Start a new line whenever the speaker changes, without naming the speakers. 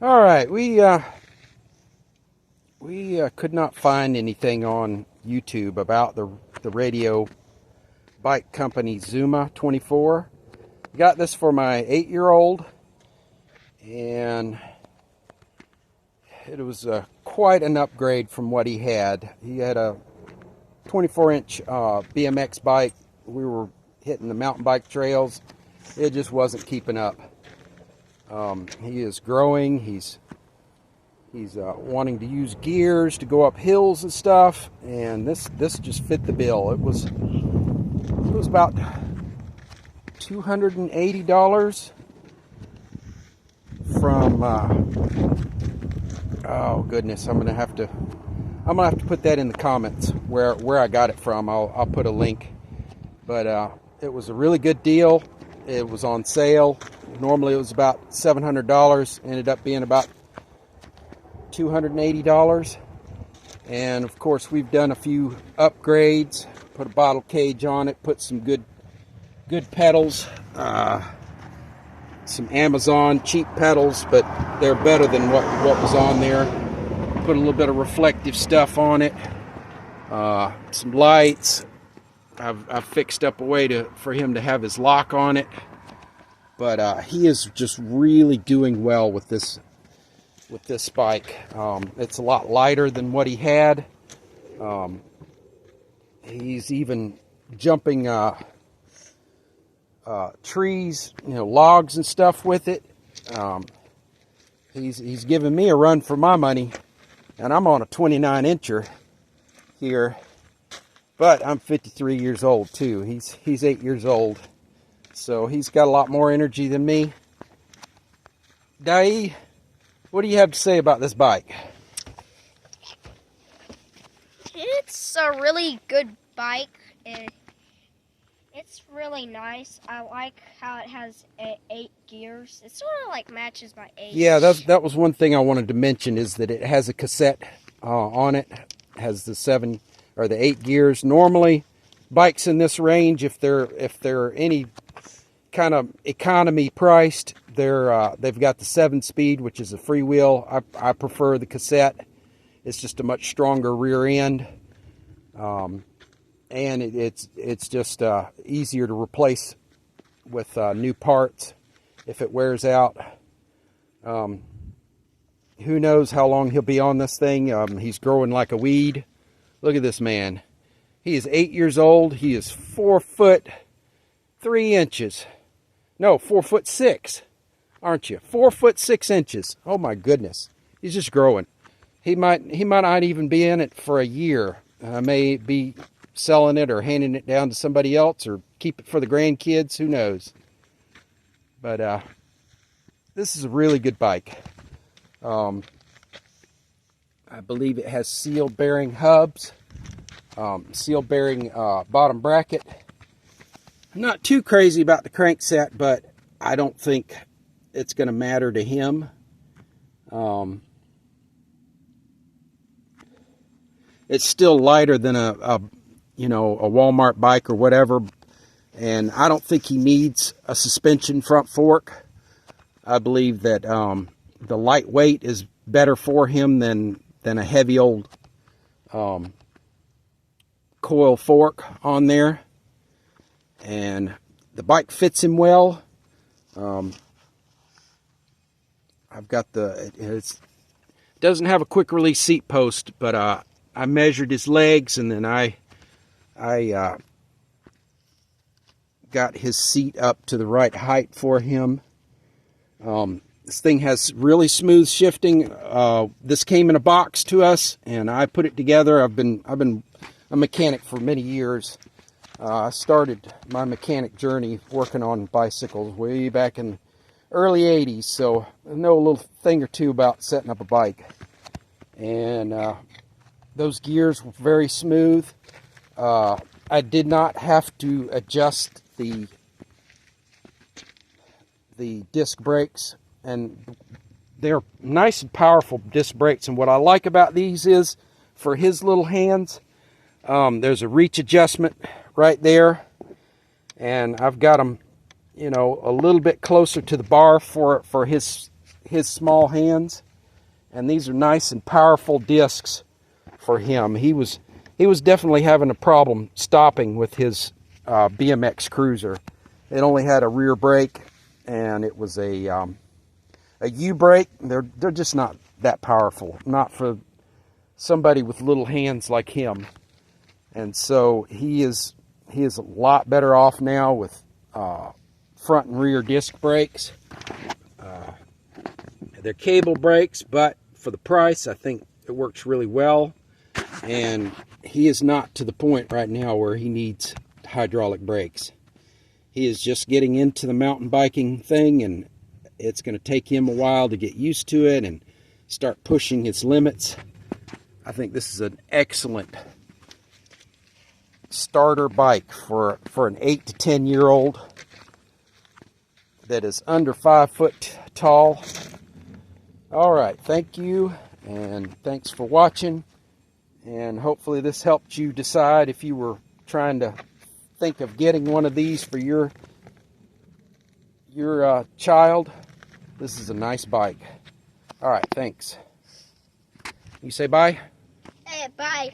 All right, we could not find anything on YouTube about the radio bike company Zuma 24. Got this for my 8-year-old, and it was quite an upgrade from what he had. He had a 24-inch BMX bike. We were hitting the mountain bike trails. It just wasn't keeping up. He is growing. He's wanting to use gears to go up hills and stuff, and this just fit the bill. It was about $280 from oh goodness, I'm gonna have to put that in the comments where I got it from. I'll put a link, but it was a really good deal. It was on sale. Normally it was about $700. Ended up being about $280. And of course we've done a few upgrades. Put a bottle cage on it. Put some good pedals. Some Amazon cheap pedals, but they're better than what was on there. Put a little bit of reflective stuff on it. Some lights. I've fixed up a way for him to have his lock on it. But he is just really doing well with this bike. It's a lot lighter than what he had. He's even jumping trees, logs and stuff with it. He's giving me a run for my money, and I'm on a 29-incher here. But I'm 53 years old too. He's 8 years old. So he's got a lot more energy than me. Dai, what do you have to say about this bike?
It's a really good bike. It's really nice. I like how it has 8 gears. It sort of like matches my age.
Yeah, that was one thing I wanted to mention, is that it has a cassette on it. It has the 7 or the 8 gears. Normally, bikes in this range, if they're any kind of economy priced, they've got the 7-speed, which is a freewheel. I prefer the cassette. It's just a much stronger rear end, and it's just easier to replace with new parts if it wears out. Who knows how long he'll be on this thing? He's growing like a weed. Look at this man. He is 8 years old. He is 4 foot 3 inches. No, 4 foot 6, aren't you? 4 foot 6 inches. Oh my goodness. He's just growing. He might not even be in it for a year. I may be selling it or handing it down to somebody else, or keep it for the grandkids. Who knows? But this is a really good bike. I believe it has seal bearing hubs, seal bearing bottom bracket. I'm not too crazy about the crankset, but I don't think it's going to matter to him. It's still lighter than a Walmart bike or whatever, and I don't think he needs a suspension front fork. I believe that the lightweight is better for him than a heavy old coil fork on there. And the bike fits him well. I've got it doesn't have a quick release seat post, but I measured his legs, and then I got his seat up to the right height for him. This thing has really smooth shifting. This came in a box to us, and I put it together. I've been a mechanic for many years. I started my mechanic journey working on bicycles way back in the early 80s, so I know a little thing or two about setting up a bike. And those gears were very smooth. I did not have to adjust the disc brakes, and they're nice and powerful disc brakes. And what I like about these is, for his little hands, there's a reach adjustment right there, and I've got them, a little bit closer to the bar for his his small hands, and these are nice and powerful discs for him. He was definitely having a problem stopping with his BMX cruiser. It only had a rear brake, and it was a U brake. They're just not that powerful, not for somebody with little hands like him. And so he is a lot better off now with front and rear disc brakes. They're cable brakes, but for the price, I think it works really well. And he is not to the point right now where he needs hydraulic brakes. He is just getting into the mountain biking thing, and it's going to take him a while to get used to it and start pushing its limits. I think this is an excellent starter bike for an 8 to 10 year old that is under 5 foot tall. All right, thank you, and thanks for watching. And hopefully this helped you decide if you were trying to think of getting one of these for your child. This is a nice bike. All right, thanks. You say bye?
Bye.